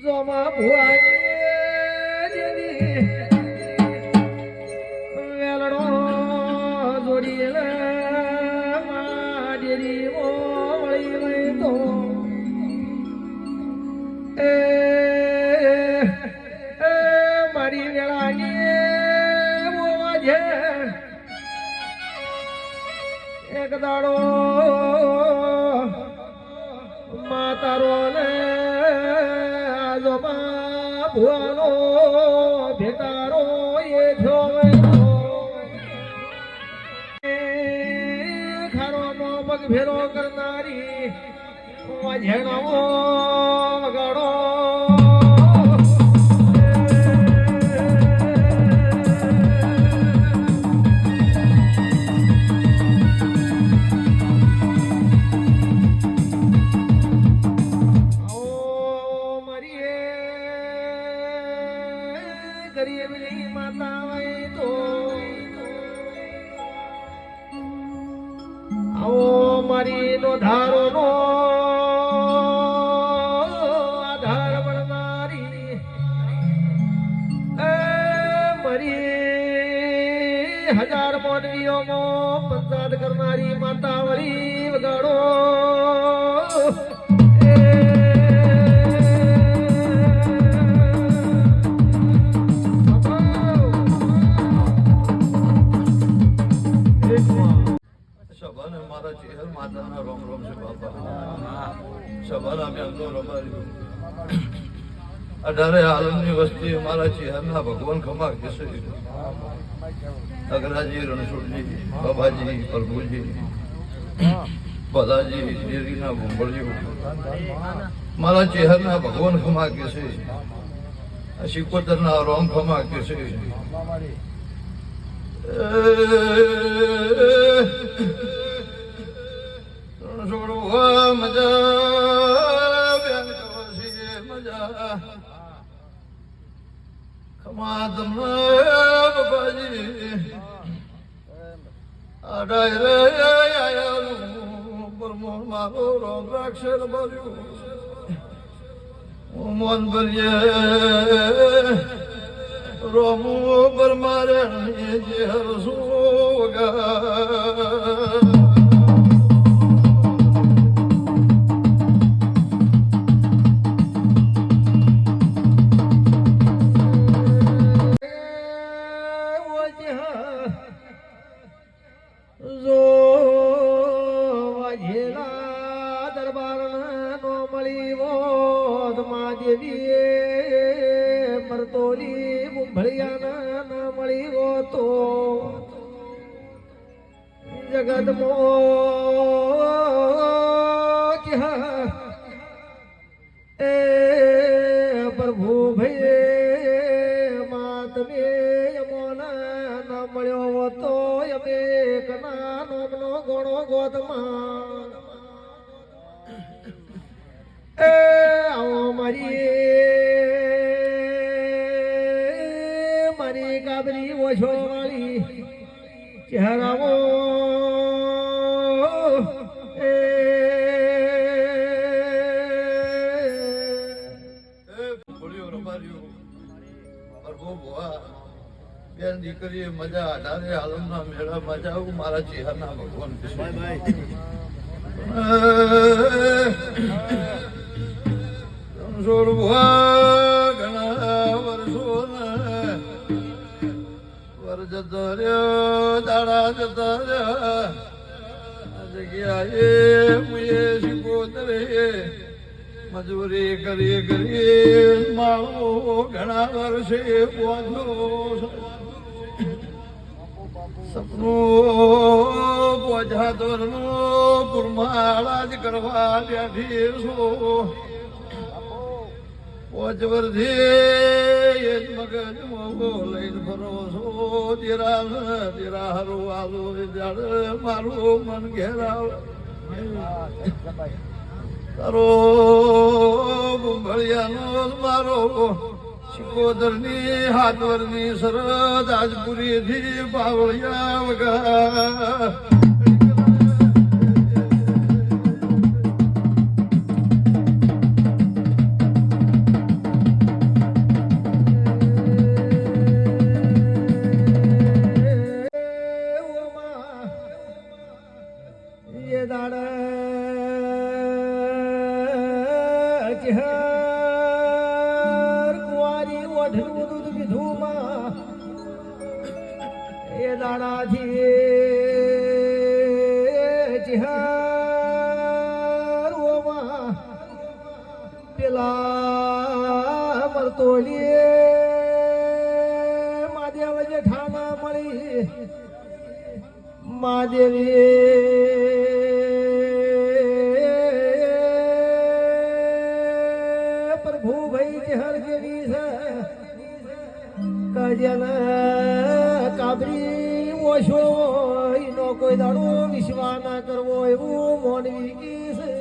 જોમા ભુવાની વેલડો જોડીએલા માડેરી ઓળી વઈ તો એ મારી વેળાની મોજે એક દાડો માતારો ને આજોબા ભુવાનો ભેટારો એ ખારોનો પગ ફેરો કરનારી વાજેણો વગાડો ગરીબની માતા હોય તો આવો મારી નો ધારો નો આધાર બનનારી મારી હજાર મોનવીઓમાં પંચાયત કરનારી માતા વળી વગાડો માતાના રોમ રોમ છે બાપા સભાના બેનનો રમાર્યું 18 આલમની વસ્તી મારા ચહેરના ભગવાન ખમા કેસે અગ્રાજી રણછોડજી બાબાજી પ્રભુજી બધાજી ડેરીના ભૂંગળજી મારા ચહેરના ભગવાન ખમા કેસે શિકોતરના રોમ ખમા કેસે મજા બેન મજા ખમા તમને બાબાજી આડાય રે આયાલું પરમોર મારો રોમ રાખશે ભર્યું મોન ભરીએ રોમો પર મારે જે હરસો વગા મરતોલી મુંભળિયાના ના મળી હો તો જગત મો એ પ્રભુ ભયે માતમે યમોના ના મળ્યો હો તો યમે કના નોમનો ગણો ગોતમાં એ આવો મારી ગાબરી ઓછો વાળી ચહેરાઓ એ બોલ્યો રબાર્યો પ્રભુ ભુવા બેન દીકરી મજા 18 આલમના મેળા મજા આવું મારા ચહેરાના ભગવાન સોળવા ઘણા વર્ષો વર જતો રહ્યો દાડા જતા રહ્યા જગ્યાએ મુએ શીખોતરે મજૂરી કરી માળો ઘણા વર્ષે પહોંચ્યો સપનું પહોંચાતો પુરમાળા જ કરવા બેઠી છો પોચ વર્ષે મગજ મોગો લઈને ફરો છો તેરા હારું આલો જાડે મારું મન ઘેરાવ તારો ભળિયાનો મારો શિકોદરની હાથવરની સરદ આજપુરી થી બાવળિયા વગા એ દાડ ચહેર કુંવારી ઓઢનું દૂધ પીધું માં એ દાડાથી ચહેર ઓમાં પેલા મરતોલી માદેવ જેઠામાં મળી મહાદેવી પ્રભુ ભાઈ ચહેર જેવી છે કજન કાબરી ઓછો એનો કોઈ દાડો વિશ્વાસ ના કરવો એવું મોનવી કી છે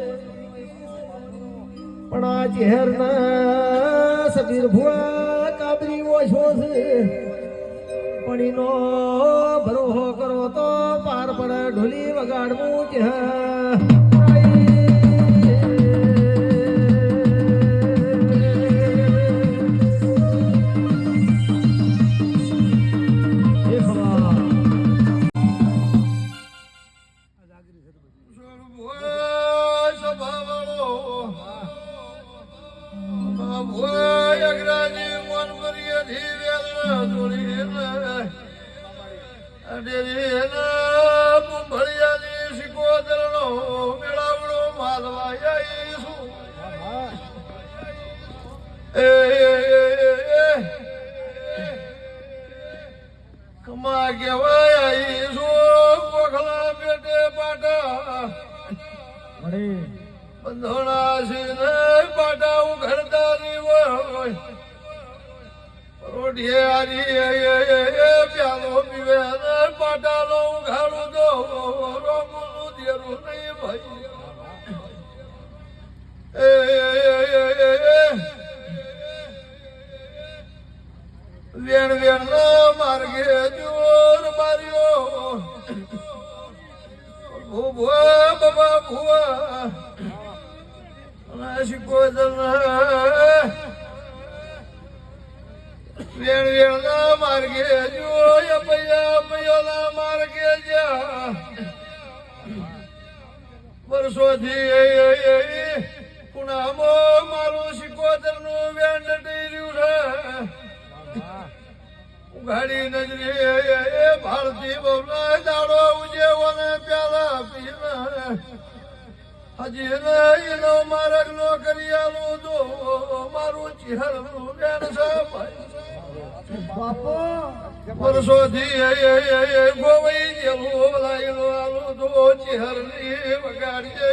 પણ આ ચહેર ના સબીર ભુવા કાબરી ઓછો છે પણ એનો ભરોહો કરો તો પાર પડે ઢોલી વગાડવું ચહેર કમા કેવાય ઈસો કોખલા પેટે પાટા બંધોણા છે પાટા ઉઘડતા ની હોય રોઢીએ આરી પ્યાલો પીવે પાટા નો ઉઘાડું દો રોમું દેરું નહીં ભાઈ વેણ વેણ માર્ગે જોર માર્યો ભૂભુઆ બાબા ભુઆ શીખોદર વેણ વેણ માર્ગે જોય પૈયા પૈયા માર્ગે જા વર્ષોથી પુનામો મારું શીખોદર નું વેણ ડટેર્યું છે ઉઘાડી નજરે ભારતી બોલા દાડો ઉજેવો ને પ્યાલા પીના હજી એનો માર્ગ નો કરિયાલું દો મારું ચિહરનું બેન છે વર્ષોથી ગોવાઈ જેવું લાયેલું આલું દો ચિહરની વગાડજે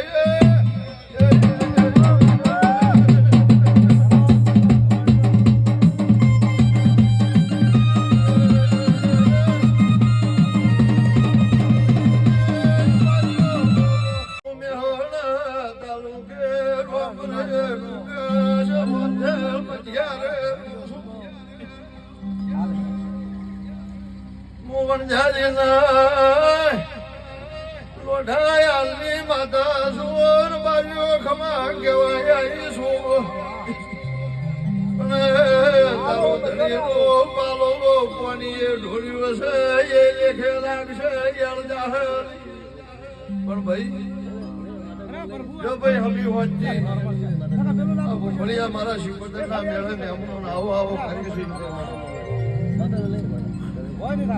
લોઢાયાલની માતા સુર બાજુ ખમા કેવાય પાલો પાણી ઢોળ્યું છે એ લેખે લાગશે પણ ભાઈ જો ભાઈ હમી વાંચી ભળિયા મારા શિવપદર ના મેળે મેમનો આવો આવો કરી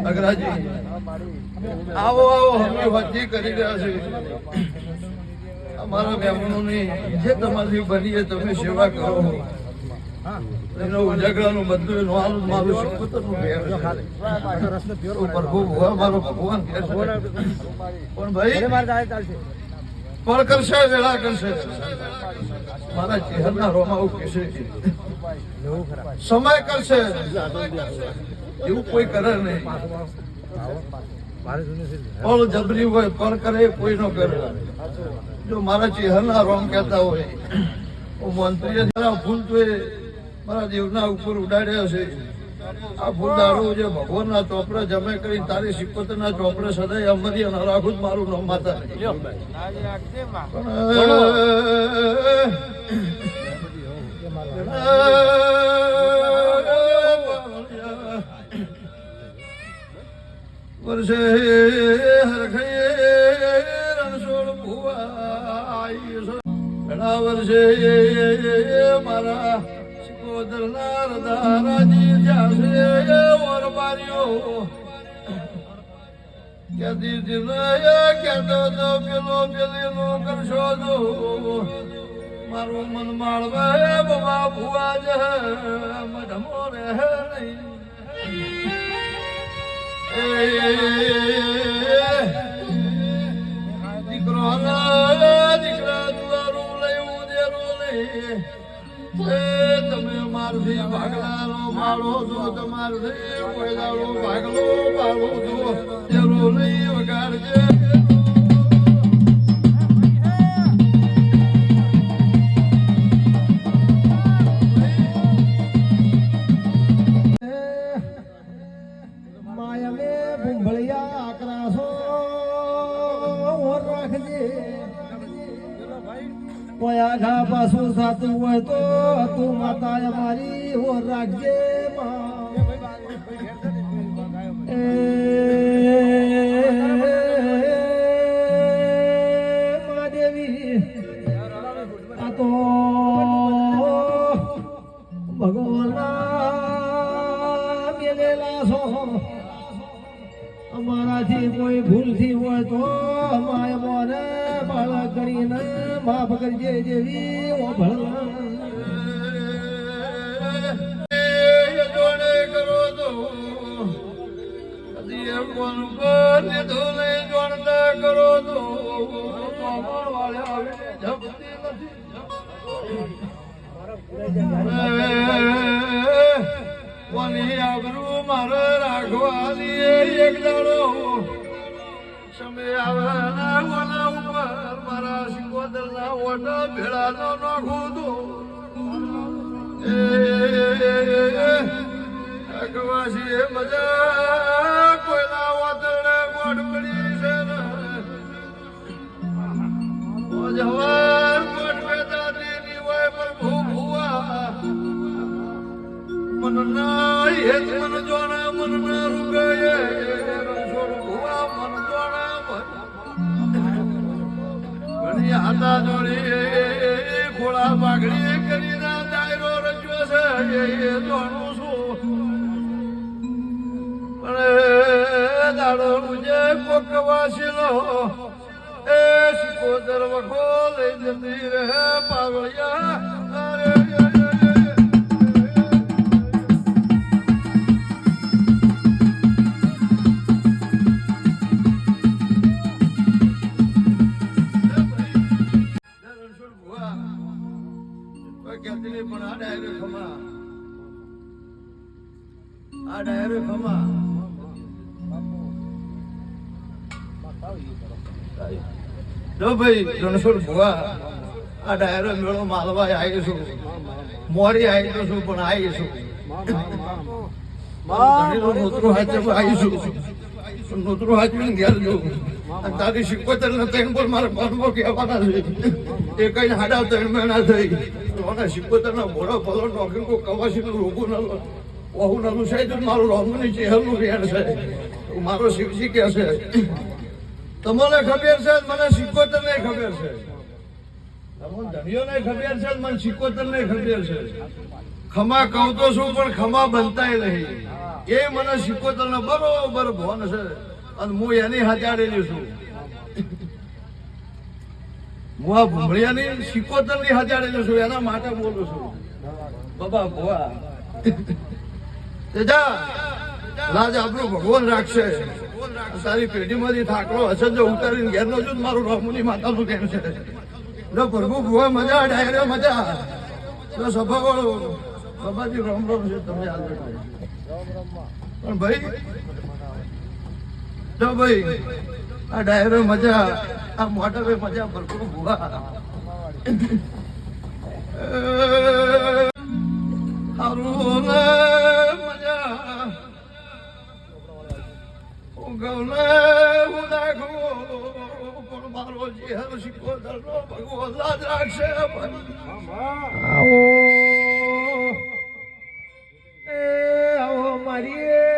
અગ્રાજી આવો આવો હમી વાંચી કરી રહ્યા છે અમારા મહેમાનોની જે તમારી બની તમે સેવા કરો એનો ઉજાગરાનું બધું એનું મારું શિવપદરનું ભેર પ્રભુ મારો ભગવાન પણ ભાઈ પણ કરશે વેળા કરશે મારા ચહેરના રોમાં કહેશે સમય કરશે એવું કોઈ કરે નહીં પણ જબરી હોય પણ કરે કોઈ ન કરે જો મારા ચહેરના રોમ કહેતા હોય હું મંત્રીએ ફૂલ તો મારા દેવના ઉપર ઉડાડ્યા છે આ ફૂલ દારૂ જે ભગવાનના ચોપડે જમે કરી તારી શિકોતરના ચોપડે સદાય અમરી અને રાખું જ મારું નામ માતા વર્ષે હરખે રણછોડ ભુવા ઘણા વર્ષે મારા સિકોદરના રદારાજી જાશે ઓર બારીઓ કે દીદી કેતો તો પેલો પેલીનો કરશો તો મારું મન માળવે બાબા ભુવા જ મઢમો રે નહીં દીકરો દીકરા તું લઈ ઉદેરો લઈ તમે મારથી ભાગલાનો માળો છો તમારથી કોયલાનો ભાગલો પાડો છો તેરો લઈ વગાડજે માયા મે ભૂંભળિયા આકરાસો ઓર રાખજે કોઈ આઘા પાછું થતું હોય તો તું માતા અમારી ઓર રાખજે મા દેવી આ તો ભગવાનના મેલેલા છો અમારાથી કોઈ ભૂલથી હોય તો અમારે મોને બાળક કરીને માફ કરજે દેવી ઓ ભળવા જોડે કરો તો કોણ કોને ધોલે જોડતા કરો તો વાળા જપતી નથી કોની આબરૂ મારે રાખવાની એક દાડો સમય આવવાના કોના ઉપર મારા સિકોદરના ઓટા ભેળાનો નાખું તો અગવાસી મજા કોઈના વાતડે ગોળ પડી છે ને જવાર ગોળ પેદાની હોય પર ભૂવા મન ના હેત મન જોણા મન ના રૂગયે રણછોડ ભુવા મન જોણા ઘણી હાથા જોડી ખોળા પાઘડી કરીને દાયરો રચ્યો છે એ જોણું છું પણ દાડો મુજે કોક વાસીલો એ સિકોદર વખો લઈ જતી રહે પાવળિયા અરે પણ આ ડાયરો ખમા આ ડાયરો ખમા જો ભાઈ રણછોડ ભુવા આ ડાયરો મેળો માલવા આવી છું મોડી આવી તો છું પણ આવી છું નોતરું હાચવું આવી છું નોતરું હાચવીને ઘેર જવું તારી સિકોતર ને ત્રણ પર મારે પર્વો કહેવાના છે એ કઈ હાડા ત્રણ મહિના થઈ મને સિકોતર ના ભોળો ભલો નોકરી કો કવાસી નું રોગું ન ઓહું નલું સાહેબ મારું રોમની ચહેરનું રેણ છે મારો શિવજી કે છે તમને ખબર છે મને સિકોતર ને ખબર છે તમને ધણીઓ ને ખબર છે મને સિકોતર ને ખબર છે ખમા કહું તો છું પણ ખમા બનતાય નહીં એ મને સિકોતર ને બરોબર ભોન છે અને હું એની હજાડેલી છું હું આ ભૂમળિયાની સિકોતર ની હજાડેલી છું એના માટે બોલું છું બાબા ભુવા તેજા લાજ આપણું ભગવાન રાખશે તારી પેઢીમાંથી થાકલો હશે જો ઉતારીને ઘેર નો છું મારું રામુની માતાનું કેમ છે જો પ્રભુ ભુવા મજા ડાયરે મજા જો સભા વાળો સભાજી રામ રામ છે તમે આગળ પણ ભાઈ જો ભાઈ આ ડાયરો મજા આ મોટરે મજા ભરપૂર ભુવા હારું મજા ગૌને હું નાખું પણ મારો જીહર સિકોતર નો ભગવાન લાજ રાખશે આવો એ આવો મારી